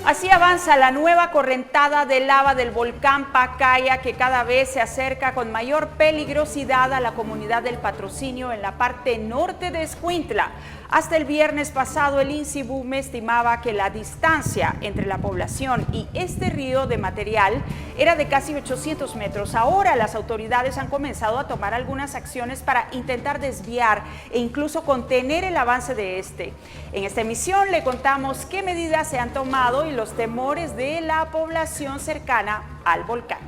Así avanza la nueva correntada de lava del volcán Pacaya, que cada vez se acerca con mayor peligrosidad a la comunidad del Patrocinio en la parte norte de Escuintla. Hasta el viernes pasado, el INSIBUME estimaba que la distancia entre la población y este río de material era de casi 800 metros. Ahora las autoridades han comenzado a tomar algunas acciones para intentar desviar e incluso contener el avance de este. En esta emisión le contamos qué medidas se han tomado y los temores de la población cercana al volcán.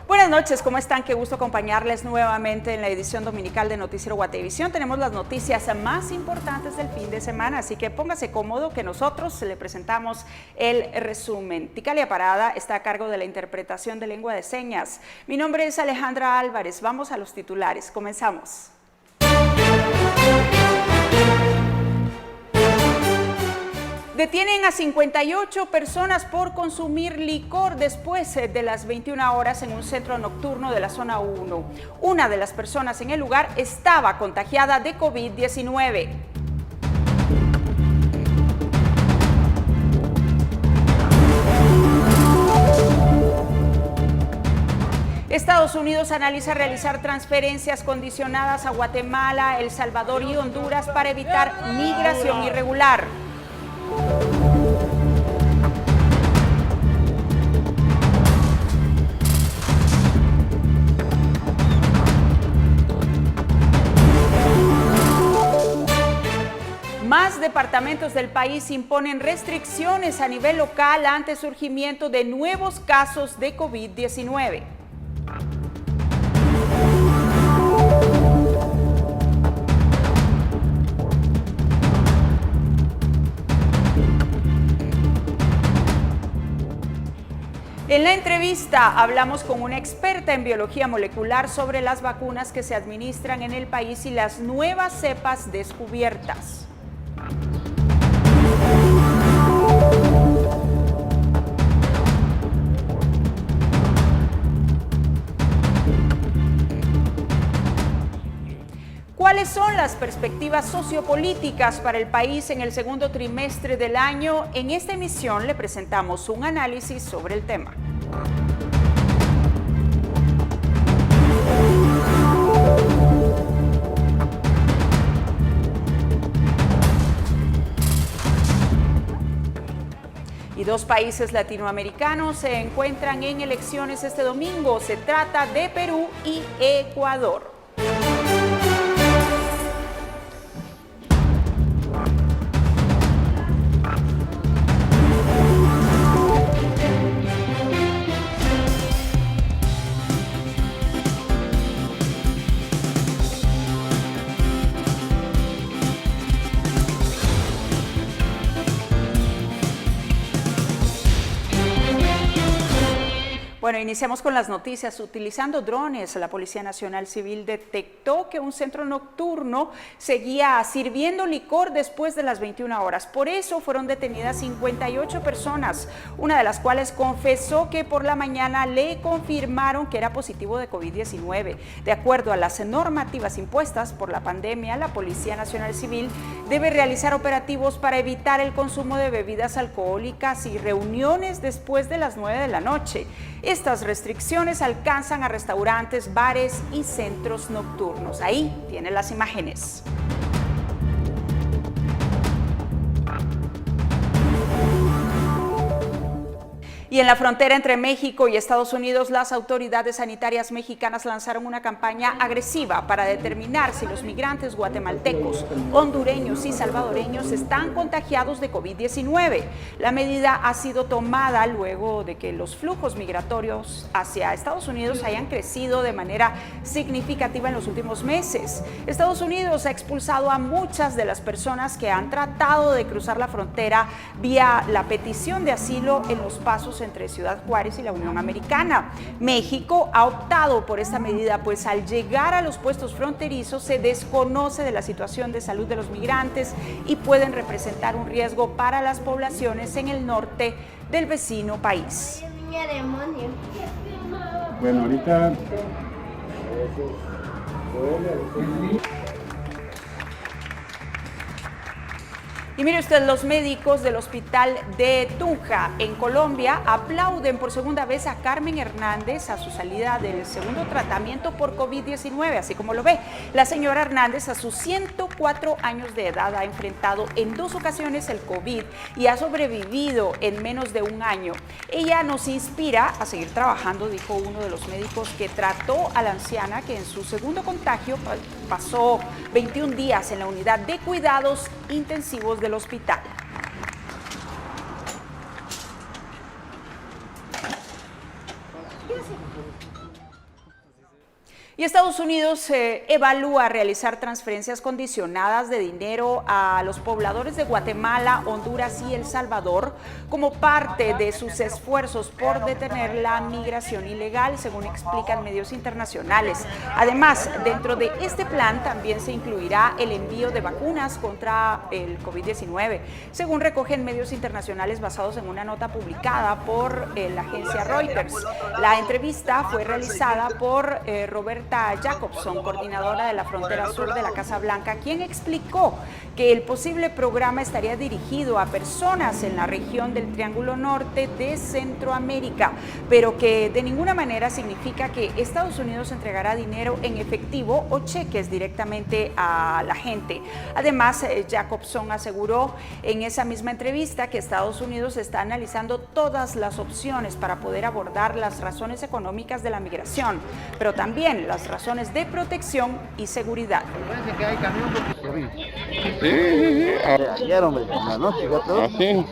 Buenas noches, ¿cómo están? Qué gusto acompañarles nuevamente en la edición dominical de Noticiero Guatevisión. Tenemos las noticias más importantes del fin de semana, así que póngase cómodo que nosotros le presentamos el resumen. Ticalia Parada está a cargo de la interpretación de lengua de señas. Mi nombre es Alejandra Álvarez. Vamos a los titulares. Comenzamos. Detienen a 58 personas por consumir licor después de las 21 horas en un centro nocturno de la zona 1. Una de las personas en el lugar estaba contagiada de COVID-19. Estados Unidos analiza realizar transferencias condicionadas a Guatemala, El Salvador y Honduras para evitar migración irregular. Más departamentos del país imponen restricciones a nivel local ante surgimiento de nuevos casos de COVID-19. En la entrevista hablamos con una experta en biología molecular sobre las vacunas que se administran en el país y las nuevas cepas descubiertas. ¿Cuáles son las perspectivas sociopolíticas para el país en el segundo trimestre del año? En esta emisión le presentamos un análisis sobre el tema. Y dos países latinoamericanos se encuentran en elecciones este domingo. Se trata de Perú y Ecuador. Bueno, iniciamos con las noticias. Utilizando drones, la Policía Nacional Civil detectó que un centro nocturno seguía sirviendo licor después de las 21 horas. Por eso fueron detenidas 58 personas, una de las cuales confesó que por la mañana le confirmaron que era positivo de COVID-19. De acuerdo a las normativas impuestas por la pandemia, la Policía Nacional Civil debe realizar operativos para evitar el consumo de bebidas alcohólicas y reuniones después de las 9 de la noche. Estas restricciones alcanzan a restaurantes, bares y centros nocturnos. Ahí tienen las imágenes. Y en la frontera entre México y Estados Unidos, las autoridades sanitarias mexicanas lanzaron una campaña agresiva para determinar si los migrantes guatemaltecos, hondureños y salvadoreños están contagiados de COVID-19. La medida ha sido tomada luego de que los flujos migratorios hacia Estados Unidos hayan crecido de manera significativa en los últimos meses. Estados Unidos ha expulsado a muchas de las personas que han tratado de cruzar la frontera vía la petición de asilo en los pasos entre Ciudad Juárez y la Unión Americana. México ha optado por esta medida, pues al llegar a los puestos fronterizos se desconoce de la situación de salud de los migrantes y pueden representar un riesgo para las poblaciones en el norte del vecino país. Bueno, ahorita Y mire usted, los médicos del hospital de Tunja, en Colombia, aplauden por segunda vez a Carmen Hernández a su salida del segundo tratamiento por COVID-19, así como lo ve. La señora Hernández, a sus 104 años de edad, ha enfrentado en 2 ocasiones el COVID y ha sobrevivido en menos de un año. Ella nos inspira a seguir trabajando, dijo uno de los médicos que trató a la anciana, que en su segundo contagio pasó 21 días en la unidad de cuidados intensivos del hospital. Y Estados Unidos evalúa realizar transferencias condicionadas de dinero a los pobladores de Guatemala, Honduras y El Salvador como parte de sus esfuerzos por detener la migración ilegal, según explican medios internacionales. Además, dentro de este plan también se incluirá el envío de vacunas contra el COVID-19, según recogen medios internacionales basados en una nota publicada por la agencia Reuters. La entrevista fue realizada por Roberta Jacobson, coordinadora de la frontera sur de la Casa Blanca, quien explicó que el posible programa estaría dirigido a personas en la región del Triángulo Norte de Centroamérica, pero que de ninguna manera significa que Estados Unidos entregará dinero en efectivo o cheques directamente a la gente. Además, Jacobson aseguró en esa misma entrevista que Estados Unidos está analizando todas las opciones para poder abordar las razones económicas de la migración, pero también las razones de protección y seguridad. Ayer, hombre, en la noche, ¿sí?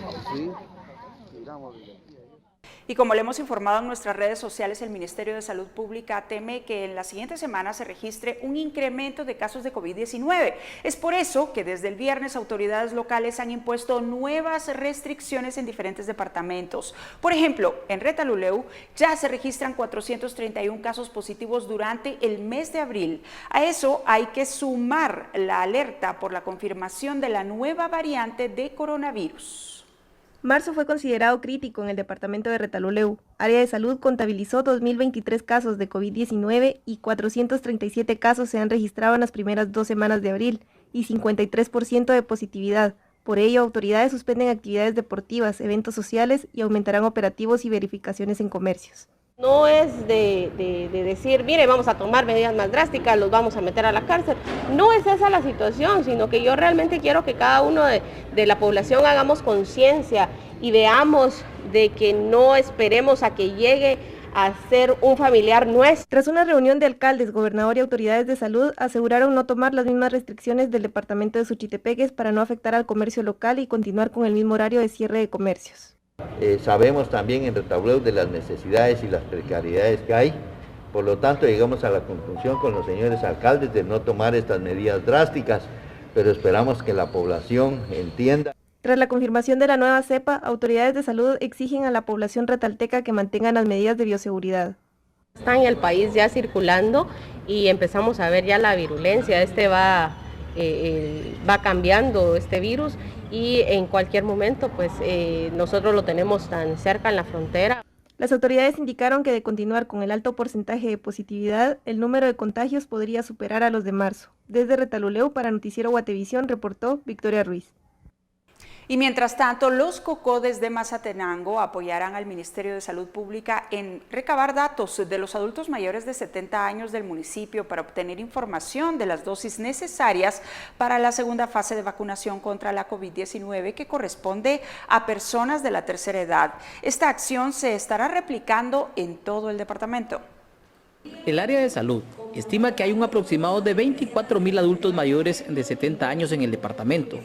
Y como le hemos informado en nuestras redes sociales, el Ministerio de Salud Pública teme que en las siguientes semanas se registre un incremento de casos de COVID-19. Es por eso que desde el viernes autoridades locales han impuesto nuevas restricciones en diferentes departamentos. Por ejemplo, en Retalhuleu ya se registran 431 casos positivos durante el mes de abril. A eso hay que sumar la alerta por la confirmación de la nueva variante de coronavirus. Marzo fue considerado crítico en el departamento de Retalhuleu. Área de Salud contabilizó 2.023 casos de COVID-19 y 437 casos se han registrado en las primeras 2 semanas de abril y 53% de positividad. Por ello, autoridades suspenden actividades deportivas, eventos sociales y aumentarán operativos y verificaciones en comercios. No es de decir, mire, vamos a tomar medidas más drásticas, los vamos a meter a la cárcel. No es esa la situación, sino que yo realmente quiero que cada uno de la población hagamos conciencia y veamos de que no esperemos a que llegue a ser un familiar nuestro. Tras una reunión de alcaldes, gobernador y autoridades de salud, aseguraron no tomar las mismas restricciones del departamento de Suchitepeques para no afectar al comercio local y continuar con el mismo horario de cierre de comercios. Sabemos también en Retalhuleu de las necesidades y las precariedades que hay, por lo tanto llegamos a la conclusión con los señores alcaldes de no tomar estas medidas drásticas, pero esperamos que la población entienda. Tras la confirmación de la nueva cepa, autoridades de salud exigen a la población retalteca que mantengan las medidas de bioseguridad. Está en el país ya circulando y empezamos a ver ya la virulencia, va cambiando este virus y en cualquier momento pues nosotros lo tenemos tan cerca en la frontera. Las autoridades indicaron que de continuar con el alto porcentaje de positividad, el número de contagios podría superar a los de marzo. Desde Retalhuleu para Noticiero Guatevisión reportó Victoria Ruiz. Y mientras tanto, los COCODES de Mazatenango apoyarán al Ministerio de Salud Pública en recabar datos de los adultos mayores de 70 años del municipio para obtener información de las dosis necesarias para la segunda fase de vacunación contra la COVID-19 que corresponde a personas de la tercera edad. Esta acción se estará replicando en todo el departamento. El área de salud estima que hay un aproximado de 24.000 adultos mayores de 70 años en el departamento,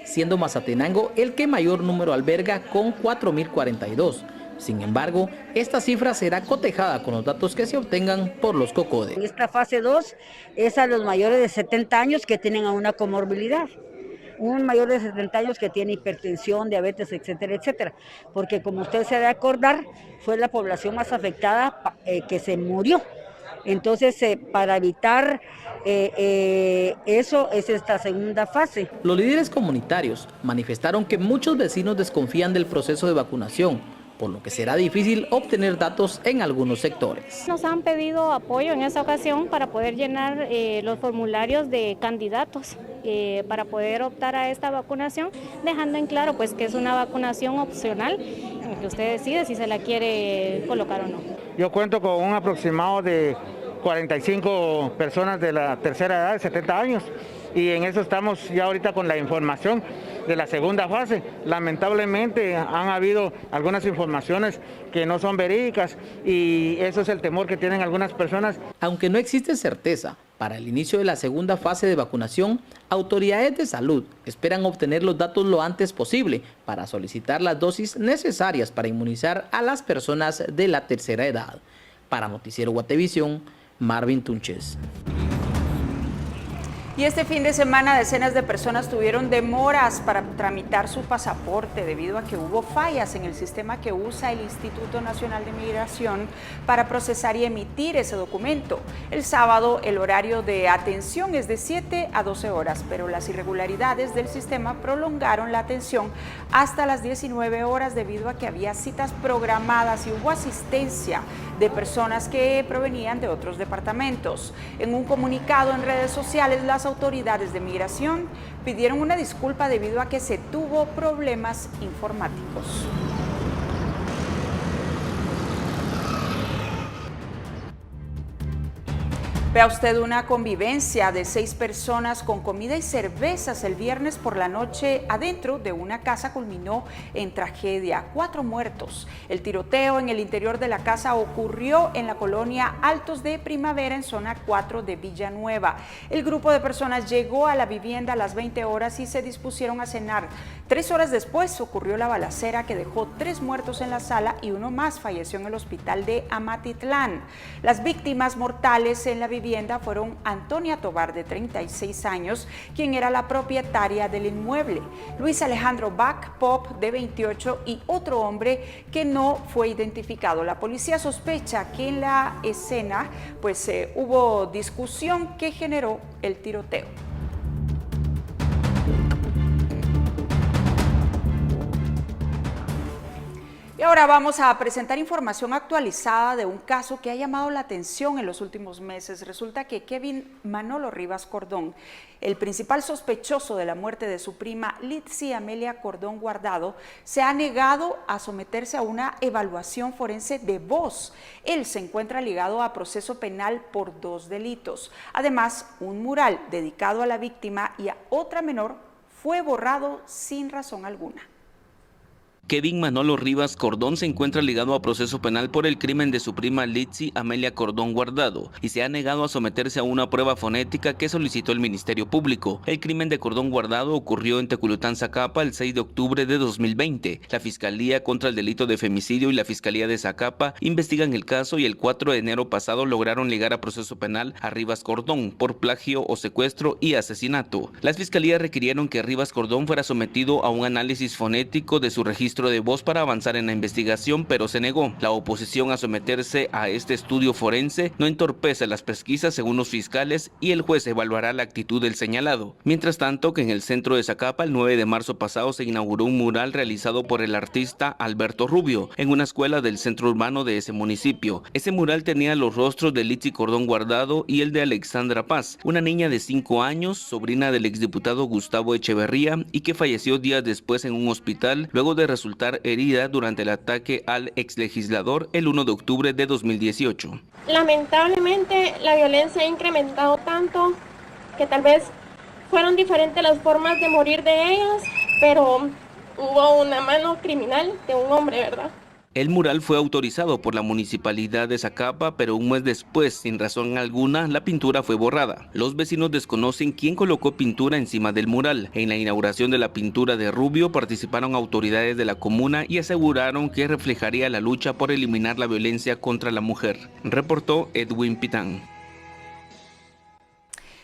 siendo Mazatenango el que mayor número alberga con 4.042. Sin embargo, esta cifra será cotejada con los datos que se obtengan por los COCODES. En esta fase 2 es a los mayores de 70 años que tienen una comorbilidad. Un mayor de 70 años que tiene hipertensión, diabetes, etcétera, etcétera. Porque como usted se debe acordar, fue la población más afectada que se murió. Entonces, para evitar eso es esta segunda fase. Los líderes comunitarios manifestaron que muchos vecinos desconfían del proceso de vacunación, por lo que será difícil obtener datos en algunos sectores. Nos han pedido apoyo en esta ocasión para poder llenar los formularios de candidatos para poder optar a esta vacunación, dejando en claro pues que es una vacunación opcional, en que usted decide si se la quiere colocar o no. Yo cuento con un aproximado de 45 personas de la tercera edad, de 70 años, y en eso estamos ya ahorita con la información de la segunda fase. Lamentablemente han habido algunas informaciones que no son verídicas y eso es el temor que tienen algunas personas. Aunque no existe certeza para el inicio de la segunda fase de vacunación, autoridades de salud esperan obtener los datos lo antes posible para solicitar las dosis necesarias para inmunizar a las personas de la tercera edad. Para Noticiero Guatevisión, Marvin Tunches. Y este fin de semana decenas de personas tuvieron demoras para tramitar su pasaporte debido a que hubo fallas en el sistema que usa el Instituto Nacional de Migración para procesar y emitir ese documento. El sábado el horario de atención es de 7 a 12 horas, pero las irregularidades del sistema prolongaron la atención hasta las 19 horas debido a que había citas programadas y hubo asistencia de personas que provenían de otros departamentos. En un comunicado en redes sociales, las autoridades de migración pidieron una disculpa debido a que se tuvo problemas informáticos. Vea usted una convivencia de 6 personas con comida y cervezas el viernes por la noche adentro de una casa culminó en tragedia, 4 muertos. El tiroteo en el interior de la casa ocurrió en la colonia Altos de Primavera en zona 4 de Villanueva. El grupo de personas llegó a la vivienda a las 20 horas y se dispusieron a cenar. 3 horas después ocurrió la balacera que dejó 3 muertos en la sala y uno más falleció en el hospital de Amatitlán. Las víctimas mortales en la vivienda fueron Antonia Tobar, de 36 años, quien era la propietaria del inmueble, Luis Alejandro Bach Pop, de 28, y otro hombre que no fue identificado. La policía sospecha que en la escena hubo discusión que generó el tiroteo. Y ahora vamos a presentar información actualizada de un caso que ha llamado la atención en los últimos meses. Resulta que Kevin Manolo Rivas Cordón, el principal sospechoso de la muerte de su prima Litzy Amelia Cordón Guardado, se ha negado a someterse a una evaluación forense de voz. Él se encuentra ligado a proceso penal por 2 delitos. Además, un mural dedicado a la víctima y a otra menor fue borrado sin razón alguna. Kevin Manolo Rivas Cordón se encuentra ligado a proceso penal por el crimen de su prima Litzy Amelia Cordón Guardado y se ha negado a someterse a una prueba fonética que solicitó el Ministerio Público. El crimen de Cordón Guardado ocurrió en Teculután, Zacapa, el 6 de octubre de 2020. La Fiscalía contra el Delito de Femicidio y la Fiscalía de Zacapa investigan el caso y el 4 de enero pasado lograron ligar a proceso penal a Rivas Cordón por plagio o secuestro y asesinato. Las fiscalías requirieron que Rivas Cordón fuera sometido a un análisis fonético de su registro de voz para avanzar en la investigación, pero se negó. La oposición a someterse a este estudio forense no entorpece las pesquisas según los fiscales y el juez evaluará la actitud del señalado. Mientras tanto, que en el centro de Zacapa el 9 de marzo pasado se inauguró un mural realizado por el artista Alberto Rubio en una escuela del centro urbano de ese municipio. Ese mural tenía los rostros de Litzy Cordón Guardado y el de Alexandra Paz, una niña de 5 años, sobrina del exdiputado Gustavo Echeverría y que falleció días después en un hospital luego de resultar herida durante el ataque al exlegislador el 1 de octubre de 2018. Lamentablemente la violencia ha incrementado tanto que tal vez fueron diferentes las formas de morir de ellos, pero hubo una mano criminal de un hombre, ¿verdad? El mural fue autorizado por la Municipalidad de Zacapa, pero un mes después, sin razón alguna, la pintura fue borrada. Los vecinos desconocen quién colocó pintura encima del mural. En la inauguración de la pintura de Rubio participaron autoridades de la comuna y aseguraron que reflejaría la lucha por eliminar la violencia contra la mujer. Reportó Edwin Pitán.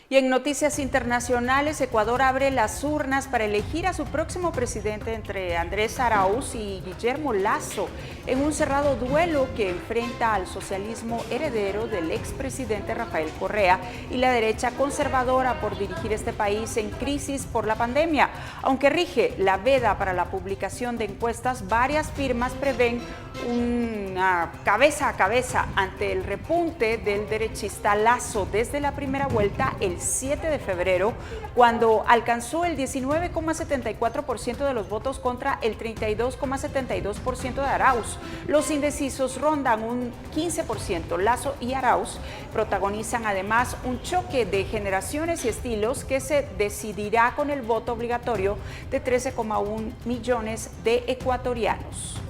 Y en noticias internacionales, Ecuador abre las urnas para elegir a su próximo presidente entre Andrés Arauz y Guillermo Lasso en un cerrado duelo que enfrenta al socialismo heredero del expresidente Rafael Correa y la derecha conservadora por dirigir este país en crisis por la pandemia. Aunque rige la veda para la publicación de encuestas, varias firmas prevén una cabeza a cabeza ante el repunte del derechista Lasso. Desde la primera vuelta, el 7 de febrero, cuando alcanzó el 19,74% de los votos contra el 32,72% de Arauz. Los indecisos rondan un 15%. Lasso y Arauz protagonizan además un choque de generaciones y estilos que se decidirá con el voto obligatorio de 13,1 millones de ecuatorianos.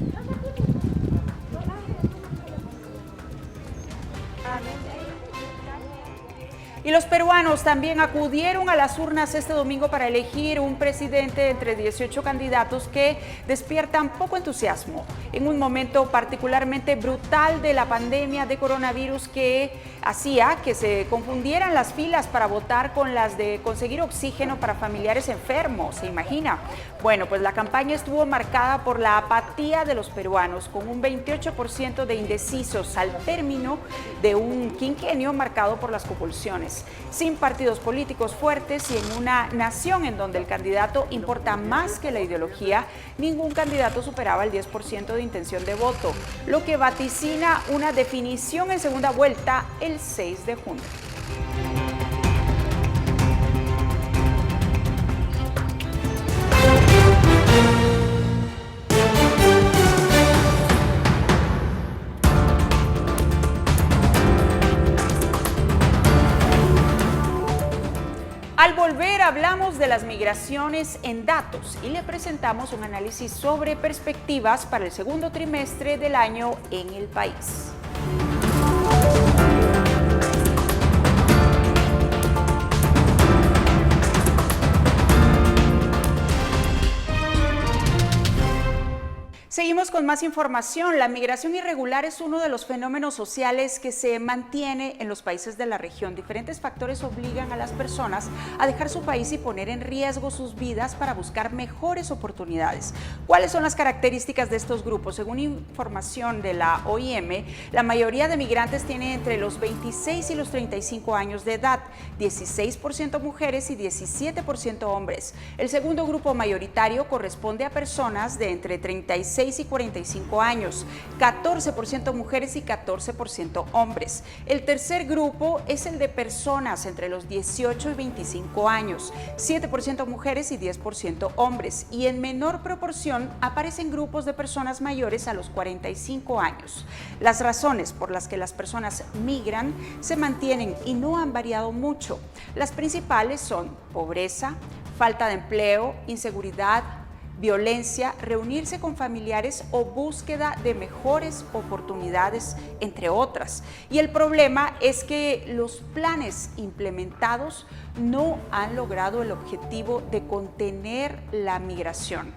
Y los peruanos también acudieron a las urnas este domingo para elegir un presidente entre 18 candidatos que despiertan poco entusiasmo en un momento particularmente brutal de la pandemia de coronavirus que hacía que se confundieran las filas para votar con las de conseguir oxígeno para familiares enfermos, ¿se imagina? Bueno, pues la campaña estuvo marcada por la apatía de los peruanos, con un 28% de indecisos al término de un quinquenio marcado por las convulsiones. Sin partidos políticos fuertes y en una nación en donde el candidato importa más que la ideología, ningún candidato superaba el 10% de intención de voto, lo que vaticina una definición en segunda vuelta el 6 de junio. Al volver hablamos de las migraciones en datos y le presentamos un análisis sobre perspectivas para el segundo trimestre del año en el país. Seguimos con más información. La migración irregular es uno de los fenómenos sociales que se mantiene en los países de la región. Diferentes factores obligan a las personas a dejar su país y poner en riesgo sus vidas para buscar mejores oportunidades. ¿Cuáles son las características de estos grupos? Según información de la OIM, la mayoría de migrantes tiene entre los 26 y los 35 años de edad, 16% mujeres y 17% hombres. El segundo grupo mayoritario corresponde a personas de entre 36 y 45 años, 14% mujeres y 14% hombres. El tercer grupo es el de personas entre los 18 y 25 años, 7% mujeres y 10% hombres, y en menor proporción aparecen grupos de personas mayores a los 45 años. Las razones por las que las personas migran se mantienen y no han variado mucho. Las principales son pobreza, falta de empleo, inseguridad, violencia, reunirse con familiares o búsqueda de mejores oportunidades, entre otras. Y el problema es que los planes implementados no han logrado el objetivo de contener la migración.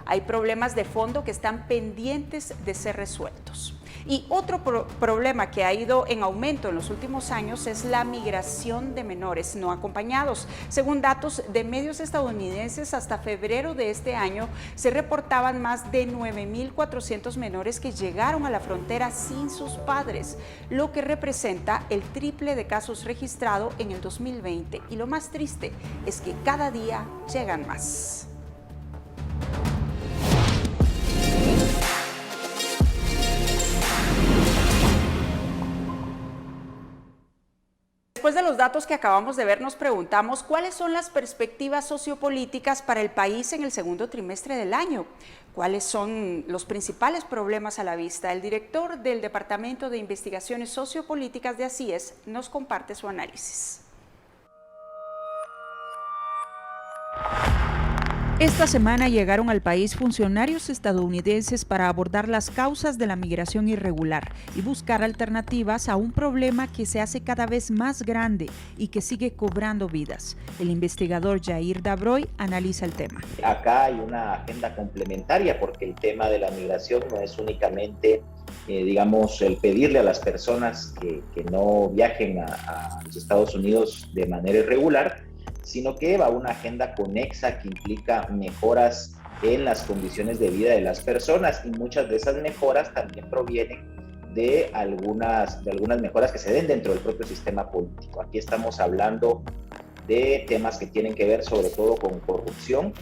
Hay problemas de fondo que están pendientes de ser resueltos. Y otro problema que ha ido en aumento en los últimos años es la migración de menores no acompañados. Según datos de medios estadounidenses, hasta febrero de este año se reportaban más de 9.400 menores que llegaron a la frontera sin sus padres, lo que representa el triple de casos registrados en el 2020. Y lo más triste es que cada día llegan más. Después de los datos que acabamos de ver, nos preguntamos cuáles son las perspectivas sociopolíticas para el país en el segundo trimestre del año. ¿Cuáles son los principales problemas a la vista? El director del Departamento de Investigaciones Sociopolíticas de ACIES nos comparte su análisis. Esta semana llegaron al país funcionarios estadounidenses para abordar las causas de la migración irregular y buscar alternativas a un problema que se hace cada vez más grande y que sigue cobrando vidas. El investigador Jair Dabroy analiza el tema. Acá hay una agenda complementaria porque el tema de la migración no es únicamente, digamos, el pedirle a las personas que no viajen a los Estados Unidos de manera irregular, sino que va una agenda conexa que implica mejoras en las condiciones de vida de las personas, y muchas de esas mejoras también provienen de algunas mejoras que se den dentro del propio sistema político. Aquí estamos hablando de temas que tienen que ver sobre todo con corrupción,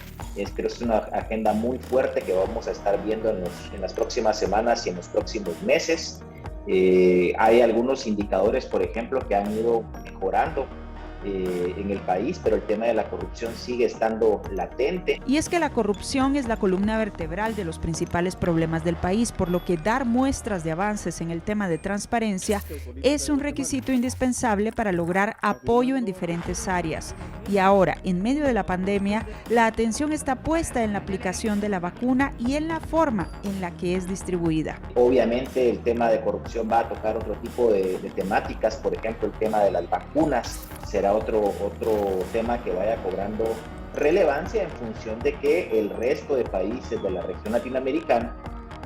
pero es una agenda muy fuerte que vamos a estar viendo en las próximas semanas y en los próximos meses. Hay algunos indicadores, por ejemplo, que han ido mejorando en el país, pero el tema de la corrupción sigue estando latente. Y es que la corrupción es la columna vertebral de los principales problemas del país, por lo que dar muestras de avances en el tema de transparencia es un requisito indispensable para lograr apoyo en diferentes áreas. Y ahora, en medio de la pandemia, la atención está puesta en la aplicación de la vacuna y en la forma en la que es distribuida. Obviamente el tema de corrupción va a tocar otro tipo de temáticas, por ejemplo el tema de las vacunas será otro tema que vaya cobrando relevancia en función de que el resto de países de la región latinoamericana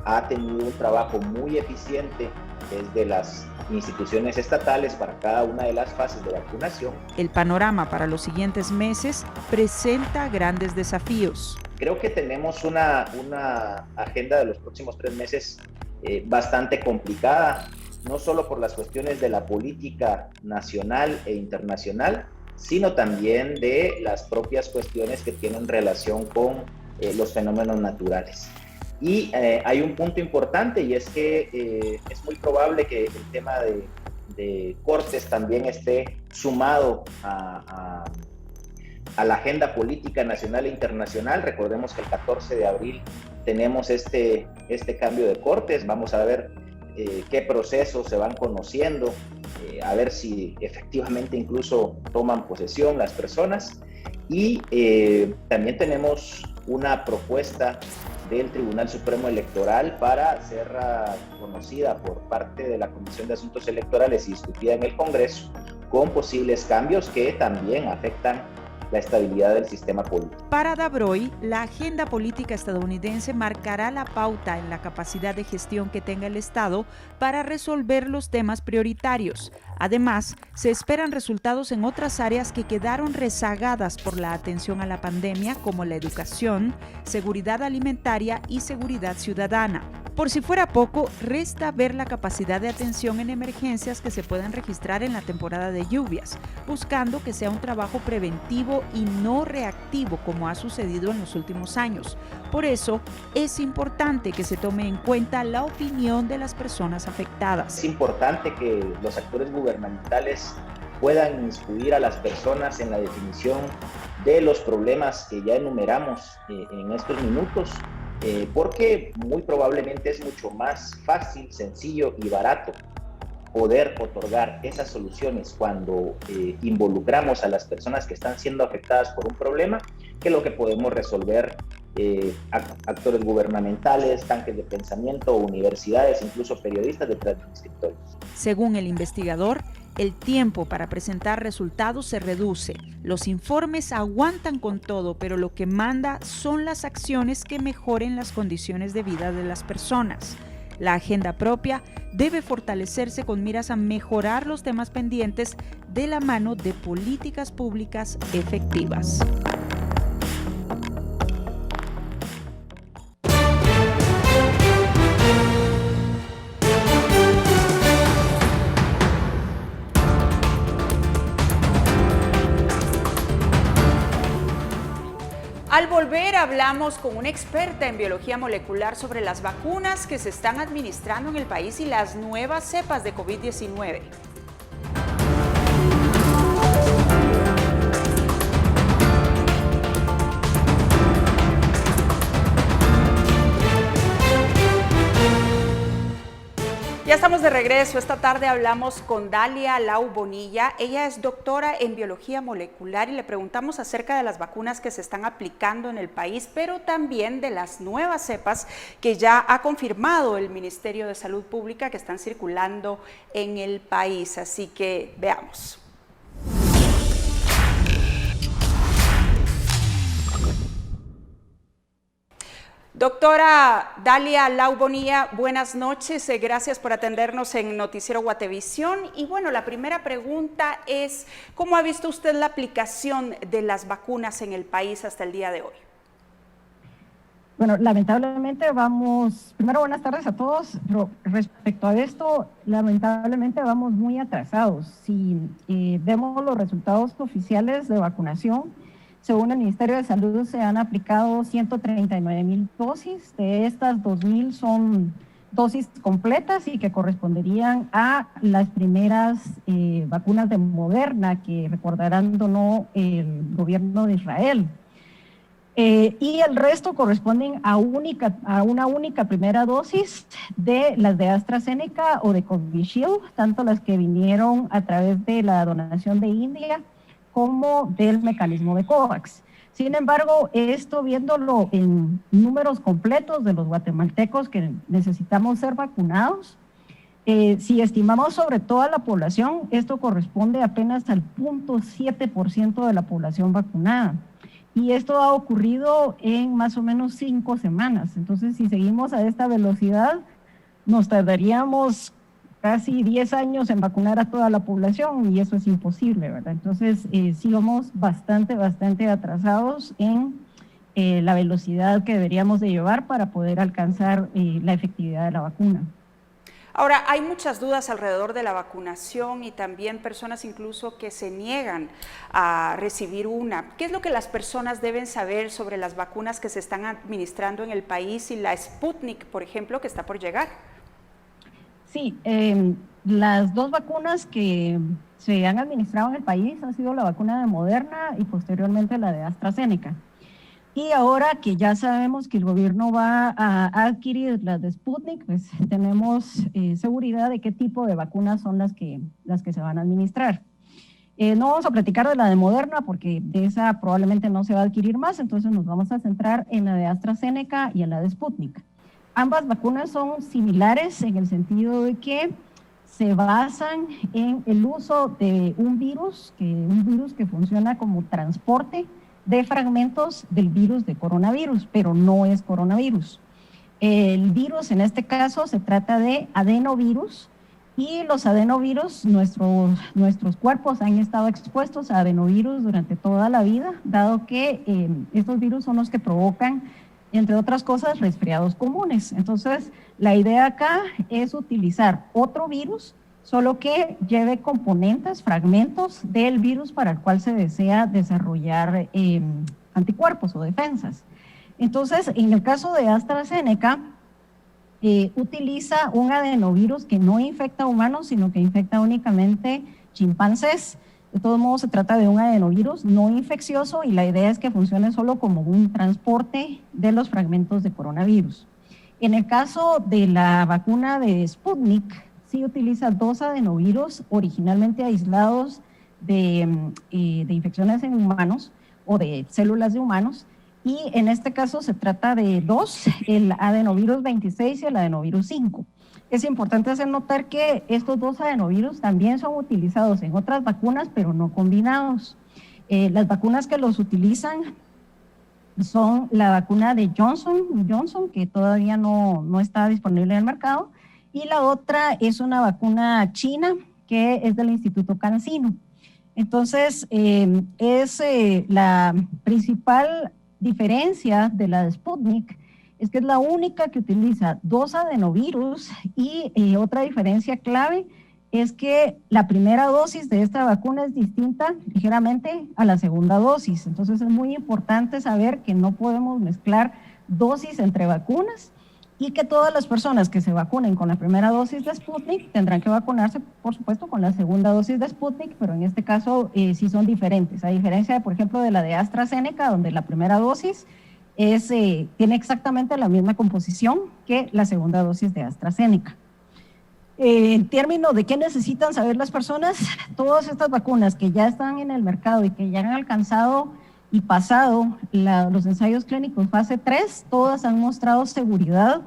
ha tenido un trabajo muy eficiente desde las instituciones estatales para cada una de las fases de vacunación. El panorama para los siguientes meses presenta grandes desafíos. Creo que tenemos una agenda de los próximos 3 meses bastante complicada, no solo por las cuestiones de la política nacional e internacional, sino también de las propias cuestiones que tienen relación con los fenómenos naturales. Y hay un punto importante, y es que es muy probable que el tema de cortes también esté sumado a la agenda política nacional e internacional. Recordemos que el 14 de abril tenemos este cambio de cortes. Vamos a ver qué procesos se van conociendo, a ver si efectivamente incluso toman posesión las personas. Y también tenemos una propuesta del Tribunal Supremo Electoral para ser conocida por parte de la Comisión de Asuntos Electorales y discutida en el Congreso, con posibles cambios que también afectan la estabilidad del sistema político. Para Dabroy, la agenda política estadounidense marcará la pauta en la capacidad de gestión que tenga el Estado para resolver los temas prioritarios. Además, se esperan resultados en otras áreas que quedaron rezagadas por la atención a la pandemia, como la educación, seguridad alimentaria y seguridad ciudadana. Por si fuera poco, resta ver la capacidad de atención en emergencias que se puedan registrar en la temporada de lluvias, buscando que sea un trabajo preventivo y no reactivo como ha sucedido en los últimos años. Por eso, es importante que se tome en cuenta la opinión de las personas afectadas. Es importante que los actores gubernamentales puedan instruir a las personas en la definición de los problemas que ya enumeramos en estos minutos, porque muy probablemente es mucho más fácil, sencillo y barato poder otorgar esas soluciones cuando involucramos a las personas que están siendo afectadas por un problema, que lo que podemos resolver actores gubernamentales, tanques de pensamiento, universidades, incluso periodistas detrás de los escritorios. Según el investigador, el tiempo para presentar resultados se reduce. Los informes aguantan con todo, pero lo que manda son las acciones que mejoren las condiciones de vida de las personas. La agenda propia debe fortalecerse con miras a mejorar los temas pendientes de la mano de políticas públicas efectivas. Al volver hablamos con una experta en biología molecular sobre las vacunas que se están administrando en el país y las nuevas cepas de COVID-19. Ya estamos de regreso. Esta tarde hablamos con Dalia Lau Bonilla. Ella es doctora en biología molecular y le preguntamos acerca de las vacunas que se están aplicando en el país, pero también de las nuevas cepas que ya ha confirmado el Ministerio de Salud Pública que están circulando en el país. Así que veamos. Doctora Dalia Lau Bonilla, buenas noches, gracias por atendernos en Noticiero Guatevisión. Y bueno, la primera pregunta es, ¿cómo ha visto usted la aplicación de las vacunas en el país hasta el día de hoy? Bueno, lamentablemente primero buenas tardes a todos, pero respecto a esto, lamentablemente vamos muy atrasados. Si vemos los resultados oficiales de vacunación, según el Ministerio de Salud, se han aplicado 139,000 dosis. De estas, 2,000 son dosis completas y que corresponderían a las primeras vacunas de Moderna, que recordarán donó el gobierno de Israel. Y el resto corresponden a una única primera dosis de las de AstraZeneca o de Covishield, tanto las que vinieron a través de la donación de India como del mecanismo de COVAX. Sin embargo, esto viéndolo en números completos de los guatemaltecos que necesitamos ser vacunados, si estimamos sobre toda la población, esto corresponde apenas al 0.7% de la población vacunada. Y esto ha ocurrido en más o menos 5 semanas. Entonces, si seguimos a esta velocidad, nos tardaríamos casi 10 años en vacunar a toda la población y eso es imposible, ¿verdad? Entonces, sí vamos bastante atrasados en la velocidad que deberíamos de llevar para poder alcanzar la efectividad de la vacuna. Ahora, hay muchas dudas alrededor de la vacunación y también personas incluso que se niegan a recibir una. ¿Qué es lo que las personas deben saber sobre las vacunas que se están administrando en el país y la Sputnik, por ejemplo, que está por llegar? Sí, las 2 vacunas que se han administrado en el país han sido la vacuna de Moderna y posteriormente la de AstraZeneca. Y ahora que ya sabemos que el gobierno va a adquirir las de Sputnik, pues tenemos seguridad de qué tipo de vacunas son las que se van a administrar. No vamos a platicar de la de Moderna porque de esa probablemente no se va a adquirir más, entonces nos vamos a centrar en la de AstraZeneca y en la de Sputnik. Ambas vacunas son similares en el sentido de que se basan en el uso de un virus que funciona como transporte de fragmentos del virus de coronavirus, pero no es coronavirus. El virus en este caso se trata de adenovirus y los adenovirus, nuestros cuerpos han estado expuestos a adenovirus durante toda la vida, dado que estos virus son los que provocan, entre otras cosas, resfriados comunes. Entonces, la idea acá es utilizar otro virus, solo que lleve componentes, fragmentos del virus para el cual se desea desarrollar anticuerpos o defensas. Entonces, en el caso de AstraZeneca, utiliza un adenovirus que no infecta humanos, sino que infecta únicamente chimpancés. De todos modos, se trata de un adenovirus no infeccioso y la idea es que funcione solo como un transporte de los fragmentos de coronavirus. En el caso de la vacuna de Sputnik, sí utiliza 2 adenovirus originalmente aislados de infecciones en humanos o de células de humanos, y en este caso se trata de 2, el adenovirus 26 y el adenovirus 5. Es importante hacer notar que estos 2 adenovirus también son utilizados en otras vacunas, pero no combinados. Las vacunas que los utilizan son la vacuna de Johnson, que todavía no está disponible en el mercado, y la otra es una vacuna china que es del Instituto CanSino. Entonces, la principal diferencia de la de Sputnik es que es la única que utiliza 2 adenovirus y otra diferencia clave es que la primera dosis de esta vacuna es distinta ligeramente a la segunda dosis. Entonces es muy importante saber que no podemos mezclar dosis entre vacunas y que todas las personas que se vacunen con la primera dosis de Sputnik tendrán que vacunarse, por supuesto, con la segunda dosis de Sputnik, pero en este caso sí son diferentes. A diferencia, por ejemplo, de la de AstraZeneca, donde la primera dosis tiene exactamente la misma composición que la segunda dosis de AstraZeneca. En términos de qué necesitan saber las personas, todas estas vacunas que ya están en el mercado y que ya han alcanzado y pasado los ensayos clínicos fase 3, todas han mostrado seguridad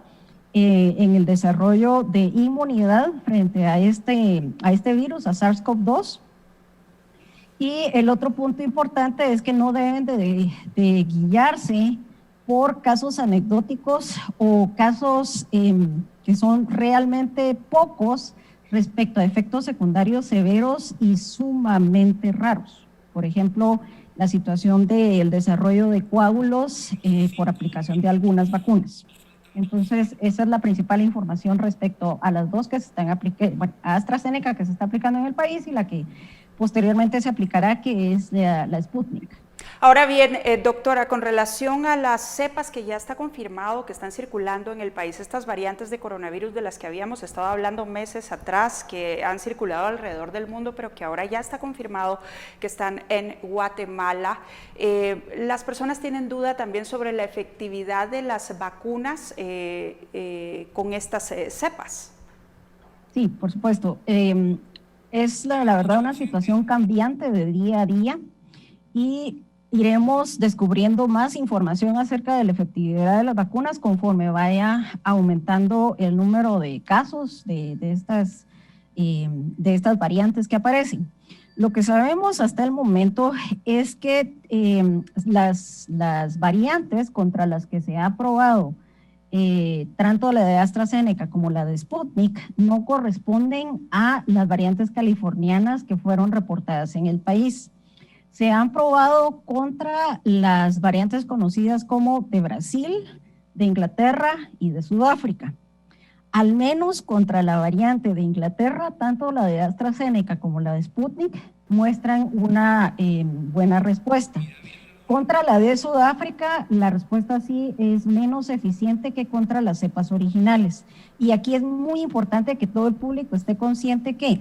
en el desarrollo de inmunidad frente a este virus, a SARS-CoV-2. Y el otro punto importante es que no deben de guiarse por casos anecdóticos o casos que son realmente pocos respecto a efectos secundarios severos y sumamente raros. Por ejemplo, la situación del desarrollo de coágulos por aplicación de algunas vacunas. Entonces, esa es la principal información respecto a las 2 que se están aplicando, bueno, a AstraZeneca que se está aplicando en el país y la que posteriormente se aplicará, que es la Sputnik. Ahora bien, doctora, con relación a las cepas que ya está confirmado que están circulando en el país, estas variantes de coronavirus de las que habíamos estado hablando meses atrás, que han circulado alrededor del mundo, pero que ahora ya está confirmado que están en Guatemala, las personas tienen duda también sobre la efectividad de las vacunas con estas cepas. Sí, por supuesto. Es la verdad una situación cambiante de día a día y iremos descubriendo más información acerca de la efectividad de las vacunas conforme vaya aumentando el número de casos de estas variantes que aparecen. Lo que sabemos hasta el momento es que las variantes contra las que se ha probado tanto la de AstraZeneca como la de Sputnik no corresponden a las variantes californianas que fueron reportadas en el país. Se han probado contra las variantes conocidas como de Brasil, de Inglaterra y de Sudáfrica. Al menos contra la variante de Inglaterra, tanto la de AstraZeneca como la de Sputnik muestran una buena respuesta. Contra la de Sudáfrica, la respuesta sí es menos eficiente que contra las cepas originales. Y aquí es muy importante que todo el público esté consciente que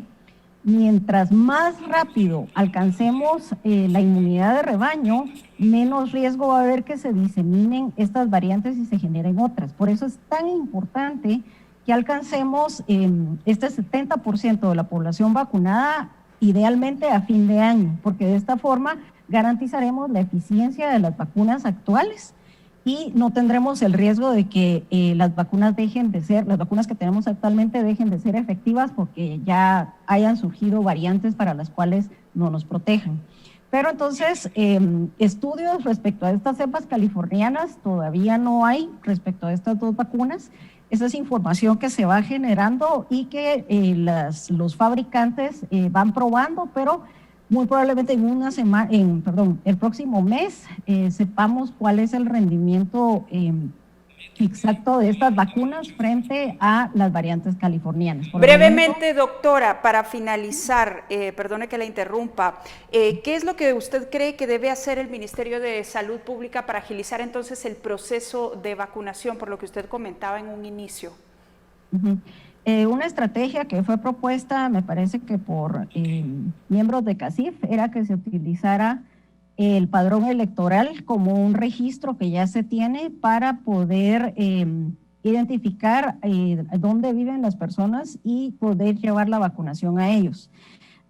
mientras más rápido alcancemos la inmunidad de rebaño, menos riesgo va a haber que se diseminen estas variantes y se generen otras. Por eso es tan importante que alcancemos este 70% de la población vacunada, idealmente a fin de año, porque de esta forma garantizaremos la eficiencia de las vacunas actuales y no tendremos el riesgo de que las vacunas que tenemos actualmente dejen de ser efectivas porque ya hayan surgido variantes para las cuales no nos protejan. Pero entonces, estudios respecto a estas cepas californianas todavía no hay respecto a estas dos vacunas. Esa es información que se va generando y que los fabricantes van probando, pero muy probablemente el próximo mes sepamos cuál es el rendimiento exacto de estas vacunas frente a las variantes californianas. Brevemente, doctora, para finalizar, perdone que la interrumpa, ¿qué es lo que usted cree que debe hacer el Ministerio de Salud Pública para agilizar entonces el proceso de vacunación, por lo que usted comentaba en un inicio? Una estrategia que fue propuesta, me parece que por miembros de CACIF, era que se utilizara el padrón electoral como un registro que ya se tiene para poder identificar dónde viven las personas y poder llevar la vacunación a ellos.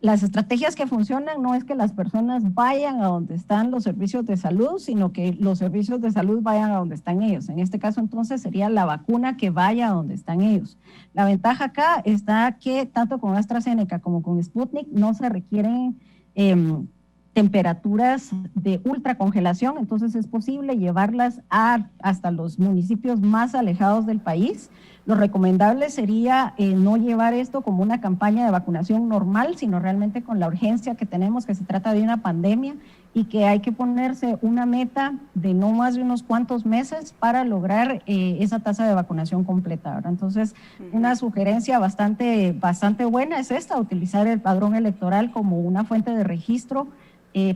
Las estrategias que funcionan no es que las personas vayan a donde están los servicios de salud, sino que los servicios de salud vayan a donde están ellos. En este caso, entonces, sería la vacuna que vaya a donde están ellos. La ventaja acá está que tanto con AstraZeneca como con Sputnik no se requieren temperaturas de ultracongelación, entonces es posible llevarlas hasta los municipios más alejados del país. Lo recomendable sería no llevar esto como una campaña de vacunación normal, sino realmente con la urgencia que tenemos, que se trata de una pandemia y que hay que ponerse una meta de no más de unos cuantos meses para lograr esa tasa de vacunación completa, ¿verdad? Entonces, una sugerencia bastante buena es esta, utilizar el padrón electoral como una fuente de registro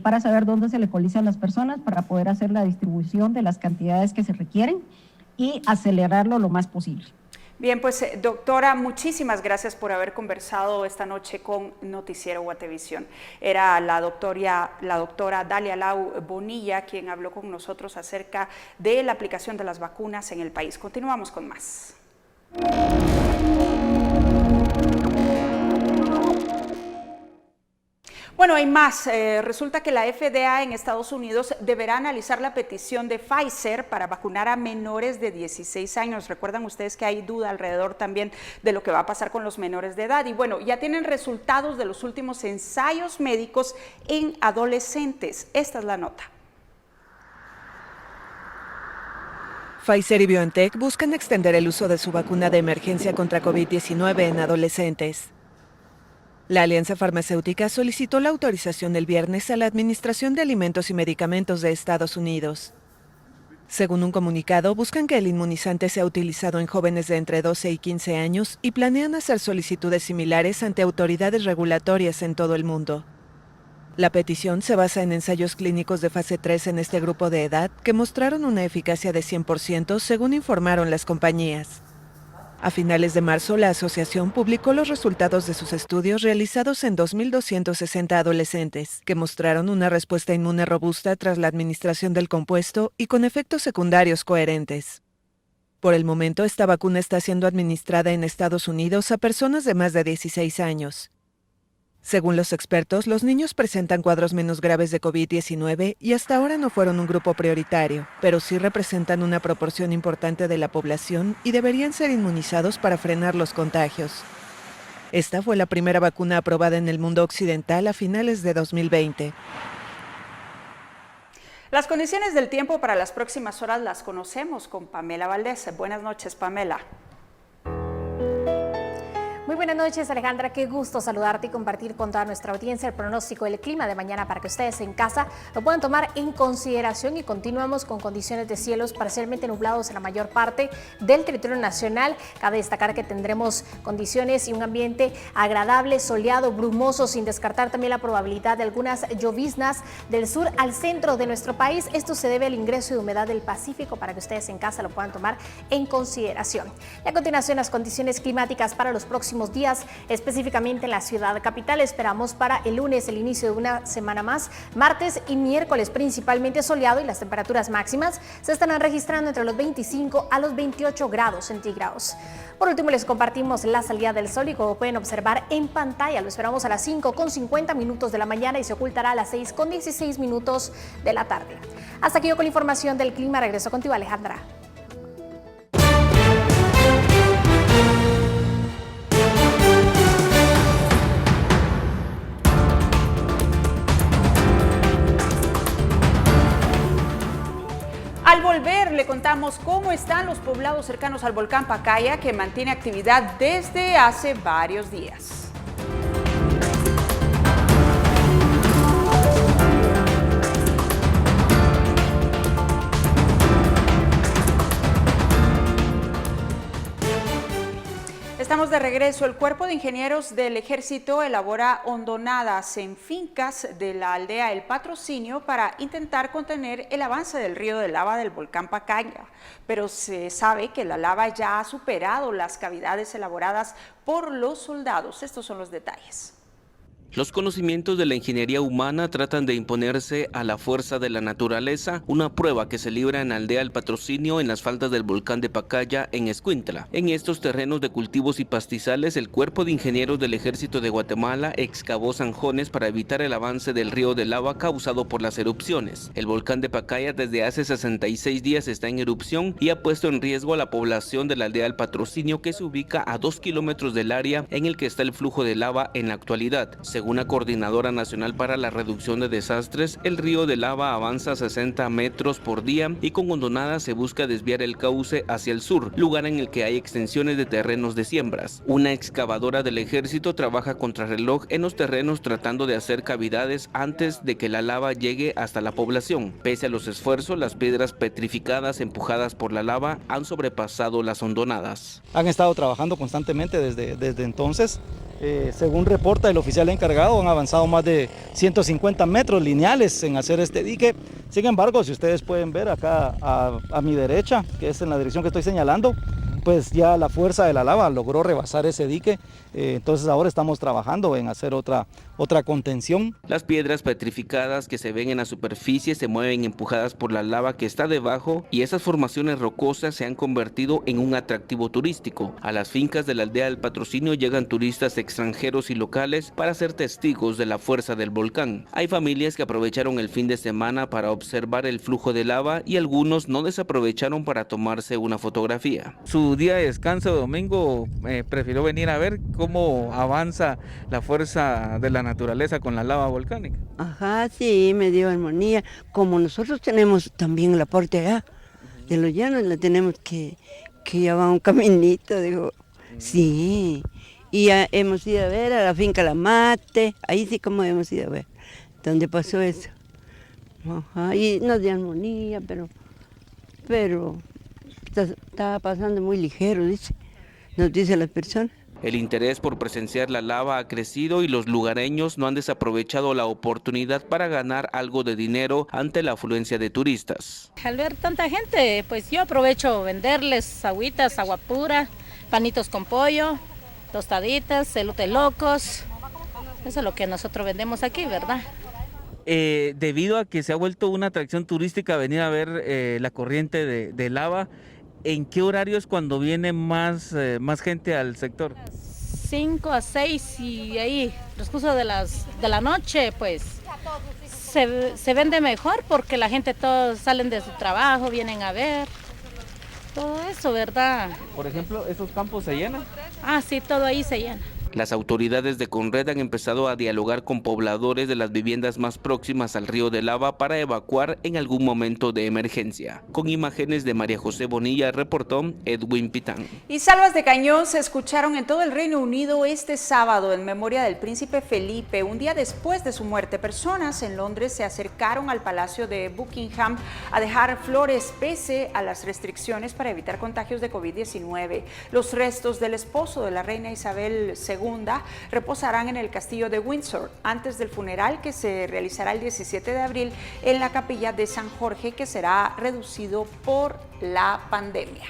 para saber dónde se localizan las personas, para poder hacer la distribución de las cantidades que se requieren y acelerarlo lo más posible. Bien, pues doctora, muchísimas gracias por haber conversado esta noche con Noticiero Guatevisión. Era la doctora Dalia Lau Bonilla quien habló con nosotros acerca de la aplicación de las vacunas en el país. Continuamos con más. Bueno, hay más. Resulta que la FDA en Estados Unidos deberá analizar la petición de Pfizer para vacunar a menores de 16 años. Recuerdan ustedes que hay duda alrededor también de lo que va a pasar con los menores de edad. Y bueno, ya tienen resultados de los últimos ensayos médicos en adolescentes. Esta es la nota. Pfizer y BioNTech buscan extender el uso de su vacuna de emergencia contra COVID-19 en adolescentes. La alianza farmacéutica solicitó la autorización el viernes a la Administración de Alimentos y Medicamentos de Estados Unidos. Según un comunicado, buscan que el inmunizante sea utilizado en jóvenes de entre 12 y 15 años y planean hacer solicitudes similares ante autoridades regulatorias en todo el mundo. La petición se basa en ensayos clínicos de fase 3 en este grupo de edad que mostraron una eficacia de 100% según informaron las compañías. A finales de marzo, la asociación publicó los resultados de sus estudios realizados en 2.260 adolescentes, que mostraron una respuesta inmune robusta tras la administración del compuesto y con efectos secundarios coherentes. Por el momento, esta vacuna está siendo administrada en Estados Unidos a personas de más de 16 años. Según los expertos, los niños presentan cuadros menos graves de COVID-19 y hasta ahora no fueron un grupo prioritario, pero sí representan una proporción importante de la población y deberían ser inmunizados para frenar los contagios. Esta fue la primera vacuna aprobada en el mundo occidental a finales de 2020. Las condiciones del tiempo para las próximas horas las conocemos con Pamela Valdés. Buenas noches, Pamela. Muy buenas noches, Alejandra. Qué gusto saludarte y compartir con toda nuestra audiencia el pronóstico del clima de mañana para que ustedes en casa lo puedan tomar en consideración, y continuamos con condiciones de cielos parcialmente nublados en la mayor parte del territorio nacional. Cabe destacar que tendremos condiciones y un ambiente agradable, soleado, brumoso, sin descartar también la probabilidad de algunas lloviznas del sur al centro de nuestro país. Esto se debe al ingreso de humedad del Pacífico para que ustedes en casa lo puedan tomar en consideración. Y a continuación, las condiciones climáticas para los próximos días, específicamente en la ciudad capital. Esperamos para el lunes el inicio de una semana más, martes y miércoles principalmente soleado, y las temperaturas máximas se estarán registrando entre los 25 a los 28 grados centígrados. Por último, les compartimos la salida del sol, y como pueden observar en pantalla, lo esperamos a las 5:50 de la mañana y se ocultará a las 6:16 de la tarde. Hasta aquí yo con la información del clima. Regreso contigo, Alejandra. Al volver, le contamos cómo están los poblados cercanos al volcán Pacaya, que mantiene actividad desde hace varios días. Estamos de regreso. El Cuerpo de Ingenieros del Ejército elabora hondonadas en fincas de la aldea El Patrocinio para intentar contener el avance del río de lava del volcán Pacaya. Pero se sabe que la lava ya ha superado las cavidades elaboradas por los soldados. Estos son los detalles. Los conocimientos de la ingeniería humana tratan de imponerse a la fuerza de la naturaleza, una prueba que se libra en Aldea El Patrocinio, en las faldas del volcán de Pacaya, en Escuintla. En estos terrenos de cultivos y pastizales, el Cuerpo de Ingenieros del Ejército de Guatemala excavó zanjones para evitar el avance del río de lava causado por las erupciones. El volcán de Pacaya desde hace 66 días está en erupción y ha puesto en riesgo a la población de la Aldea El Patrocinio, que se ubica a 2 kilómetros del área en el que está el flujo de lava en la actualidad. Según la Coordinadora Nacional para la Reducción de Desastres, el río de lava avanza 60 metros por día y con hondonadas se busca desviar el cauce hacia el sur, lugar en el que hay extensiones de terrenos de siembras. Una excavadora del ejército trabaja contrarreloj en los terrenos tratando de hacer cavidades antes de que la lava llegue hasta la población. Pese a los esfuerzos, las piedras petrificadas empujadas por la lava han sobrepasado las hondonadas. Han estado trabajando constantemente desde entonces. Según reporta el oficial encargado, han avanzado más de 150 metros lineales en hacer este dique. Sin embargo, si ustedes pueden ver acá a mi derecha, que es en la dirección que estoy señalando, pues ya la fuerza de la lava logró rebasar ese dique. Entonces ahora estamos trabajando en hacer otra contención. Las piedras petrificadas que se ven en la superficie se mueven empujadas por la lava que está debajo, y esas formaciones rocosas se han convertido en un atractivo turístico. A las fincas de la Aldea El Patrocinio llegan turistas extranjeros y locales para ser testigos de la fuerza del volcán. Hay familias que aprovecharon el fin de semana para observar el flujo de lava, y algunos no desaprovecharon para tomarse una fotografía. Su día de descanso domingo prefirió venir a ver cómo avanza la fuerza de la naturaleza con la lava volcánica. Ajá, sí, me dio armonía. Como nosotros tenemos también el aporte allá de los llanos, le tenemos que llevar un caminito, digo, sí. Y ya hemos ido a ver a la finca La Mate, ahí sí como hemos ido a ver, donde pasó eso. Ajá, y nos dio armonía, pero estaba pasando muy ligero, nos dice las personas. El interés por presenciar la lava ha crecido y los lugareños no han desaprovechado la oportunidad para ganar algo de dinero ante la afluencia de turistas. Al ver tanta gente, pues yo aprovecho venderles agüitas, agua pura, panitos con pollo, tostaditas, elote locos. Eso es lo que nosotros vendemos aquí, ¿verdad? Debido a que se ha vuelto una atracción turística venir a ver la corriente de lava, ¿en qué horario es cuando viene más gente al sector? 5 a 6 y ahí, transcurso de la noche, pues se vende mejor porque la gente todos salen de su trabajo, vienen a ver, todo eso, ¿verdad? Por ejemplo, ¿esos campos se llenan? Ah, sí, todo ahí se llena. Las autoridades de Conred han empezado a dialogar con pobladores de las viviendas más próximas al río de lava para evacuar en algún momento de emergencia. Con imágenes de María José Bonilla, reportó Edwin Pitán. Y salvas de cañón se escucharon en todo el Reino Unido este sábado en memoria del príncipe Felipe. Un día después de su muerte, personas en Londres se acercaron al Palacio de Buckingham a dejar flores pese a las restricciones para evitar contagios de COVID-19. Los restos del esposo de la reina Isabel II reposarán en el castillo de Windsor antes del funeral que se realizará el 17 de abril en la capilla de San Jorge, que será reducido por la pandemia.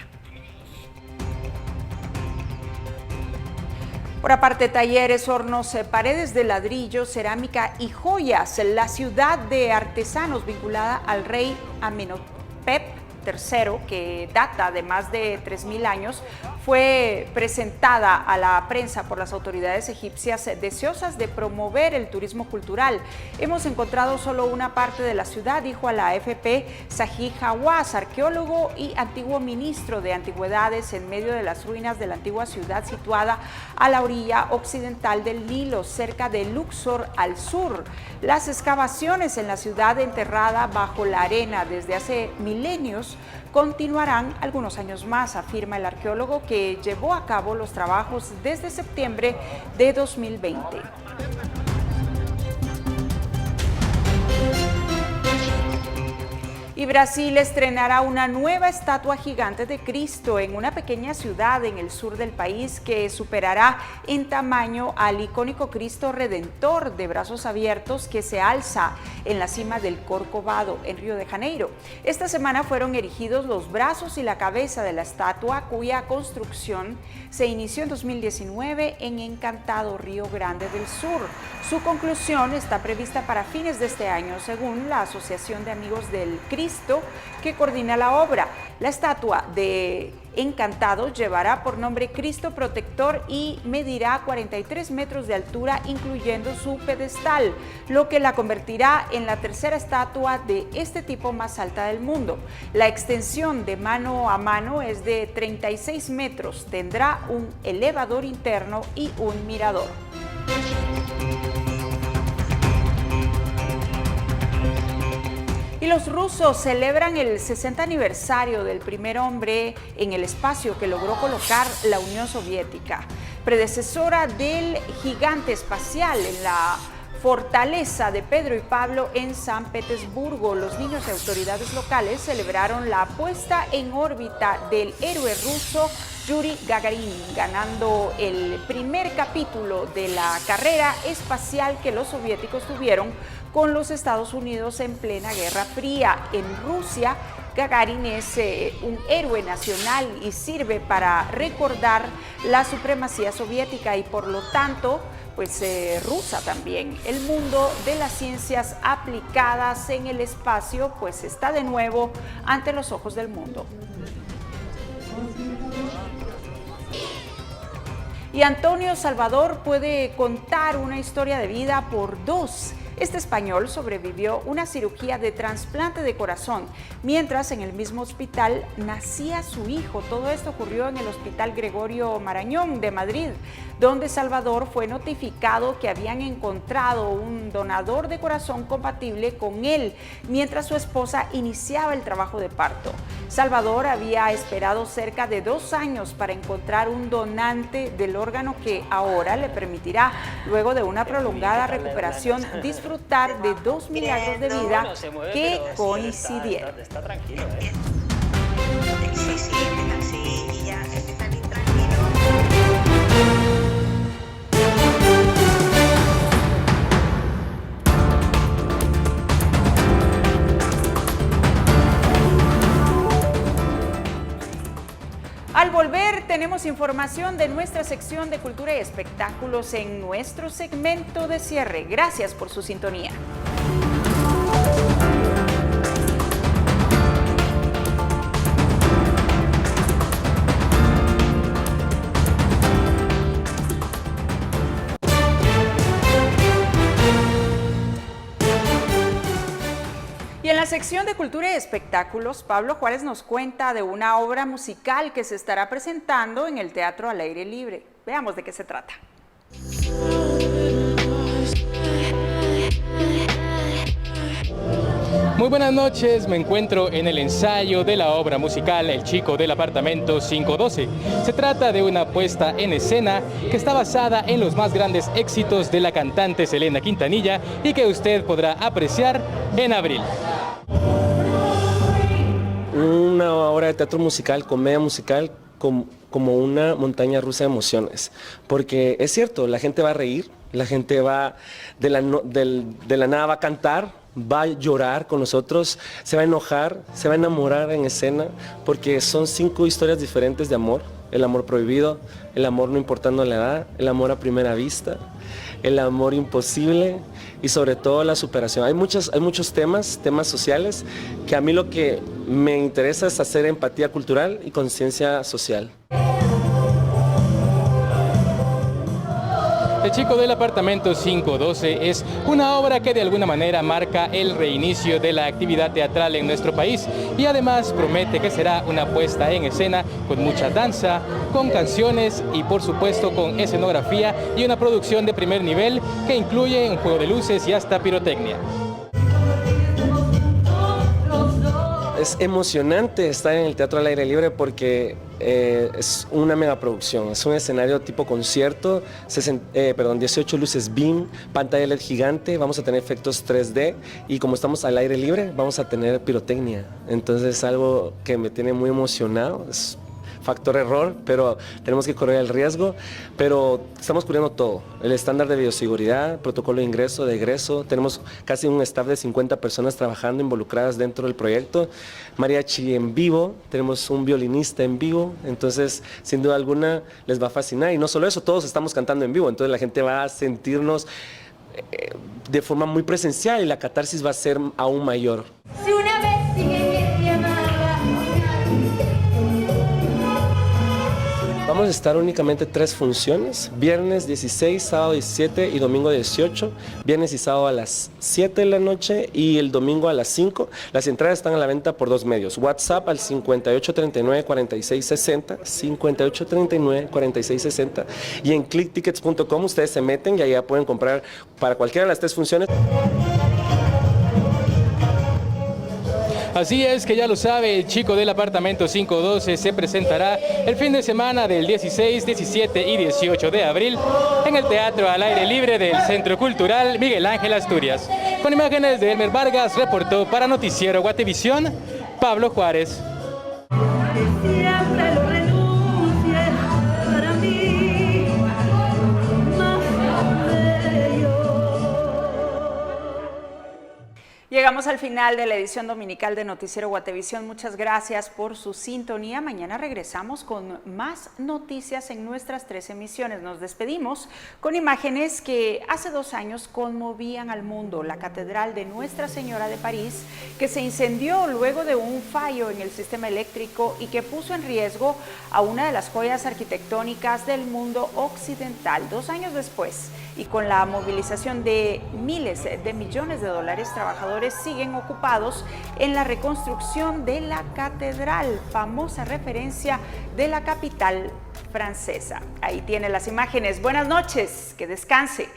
Por aparte, talleres, hornos, paredes de ladrillo, cerámica y joyas. La ciudad de artesanos vinculada al rey Amenhotep III, que data de más de 3.000 años, fue presentada a la prensa por las autoridades egipcias deseosas de promover el turismo cultural. Hemos encontrado solo una parte de la ciudad, dijo a la AFP Zahi Hawass, arqueólogo y antiguo ministro de Antigüedades, en medio de las ruinas de la antigua ciudad situada a la orilla occidental del Nilo, cerca de Luxor, al sur. Las excavaciones en la ciudad enterrada bajo la arena desde hace milenios continuarán algunos años más, afirma el arqueólogo, que llevó a cabo los trabajos desde septiembre de 2020. Y Brasil estrenará una nueva estatua gigante de Cristo en una pequeña ciudad en el sur del país que superará en tamaño al icónico Cristo Redentor de brazos abiertos que se alza en la cima del Corcovado en Río de Janeiro. Esta semana fueron erigidos los brazos y la cabeza de la estatua, cuya construcción se inició en 2019 en Encantado, Río Grande del Sur. Su conclusión está prevista para fines de este año, según la Asociación de Amigos del Cristo, que coordina la obra. La estatua de Encantado llevará por nombre Cristo Protector y medirá 43 metros de altura, incluyendo su pedestal, lo que la convertirá en la tercera estatua de este tipo más alta del mundo. La extensión de mano a mano es de 36 metros, tendrá un elevador interno y un mirador. Y los rusos celebran el 60 aniversario del primer hombre en el espacio que logró colocar la Unión Soviética, predecesora del gigante espacial en la fortaleza de Pedro y Pablo en San Petersburgo. Los niños y autoridades locales celebraron la puesta en órbita del héroe ruso Yuri Gagarin, ganando el primer capítulo de la carrera espacial que los soviéticos tuvieron con los Estados Unidos en plena Guerra Fría. En Rusia, Gagarin es un héroe nacional y sirve para recordar la supremacía soviética y por lo tanto pues rusa también. El mundo de las ciencias aplicadas en el espacio pues está de nuevo ante los ojos del mundo. Y Antonio Salvador puede contar una historia de vida por dos. Este español sobrevivió una cirugía de trasplante de corazón, mientras en el mismo hospital nacía su hijo. Todo esto ocurrió en el Hospital Gregorio Marañón de Madrid, donde Salvador fue notificado que habían encontrado un donador de corazón compatible con él, mientras su esposa iniciaba el trabajo de parto. Salvador había esperado cerca de 2 años para encontrar un donante del órgano que ahora le permitirá, luego de una prolongada recuperación, disfrutar de 2 milagros de vida que coincidieron. Está tranquilo, ¿eh? Sí, así y ya se está bien tranquilo. tenemos información de nuestra sección de Cultura y Espectáculos en nuestro segmento de cierre. Gracias por su sintonía. En la sección de Cultura y Espectáculos, Pablo Juárez nos cuenta de una obra musical que se estará presentando en el Teatro al Aire Libre. Veamos de qué se trata. Muy buenas noches, me encuentro en el ensayo de la obra musical El Chico del Apartamento 512. Se trata de una puesta en escena que está basada en los más grandes éxitos de la cantante Selena Quintanilla y que usted podrá apreciar en abril. Una obra de teatro musical, comedia musical, como una montaña rusa de emociones. Porque es cierto, la gente va a reír, la gente va de la nada va a cantar, va a llorar con nosotros, se va a enojar, se va a enamorar en escena, porque son 5 historias diferentes de amor. El amor prohibido, el amor no importando la edad, el amor a primera vista, el amor imposible y sobre todo la superación. Hay muchos temas sociales, que a mí lo que me interesa es hacer empatía cultural y conciencia social. El Chico del Apartamento 512 es una obra que de alguna manera marca el reinicio de la actividad teatral en nuestro país y además promete que será una puesta en escena con mucha danza, con canciones y por supuesto con escenografía y una producción de primer nivel que incluye un juego de luces y hasta pirotecnia. Es emocionante estar en el Teatro al Aire Libre porque es una megaproducción, es un escenario tipo concierto, 18 luces BIM, pantalla LED gigante, vamos a tener efectos 3D y como estamos al aire libre vamos a tener pirotecnia, entonces es algo que me tiene muy emocionado. Es factor error, pero tenemos que correr el riesgo, pero estamos cubriendo todo, el estándar de bioseguridad, protocolo de ingreso, de egreso, tenemos casi un staff de 50 personas trabajando, involucradas dentro del proyecto, mariachi en vivo, tenemos un violinista en vivo, entonces sin duda alguna les va a fascinar y no solo eso, todos estamos cantando en vivo, entonces la gente va a sentirnos de forma muy presencial y la catarsis va a ser aún mayor. Si una vez sigue mi llamada. Vamos a estar únicamente 3 funciones, viernes 16, sábado 17 y domingo 18, viernes y sábado a las 7 de la noche y el domingo a las 5. Las entradas están a la venta por 2 medios, WhatsApp al 5839-4660, 5839-4660 y en clicktickets.com ustedes se meten y allá pueden comprar para cualquiera de las 3 funciones. Así es que ya lo sabe, El Chico del Apartamento 512 se presentará el fin de semana del 16, 17 y 18 de abril en el Teatro al Aire Libre del Centro Cultural Miguel Ángel Asturias. Con imágenes de Elmer Vargas, reportó para Noticiero Guatevisión, Pablo Juárez. Llegamos al final de la edición dominical de Noticiero Guatevisión. Muchas gracias por su sintonía. Mañana regresamos con más noticias en nuestras 3 emisiones. Nos despedimos con imágenes que hace 2 años conmovían al mundo. La Catedral de Nuestra Señora de París, que se incendió luego de un fallo en el sistema eléctrico y que puso en riesgo a una de las joyas arquitectónicas del mundo occidental. 2 años después, y con la movilización de miles de millones de dólares, trabajadores siguen ocupados en la reconstrucción de la catedral, famosa referencia de la capital francesa. Ahí tiene las imágenes. Buenas noches, que descanse.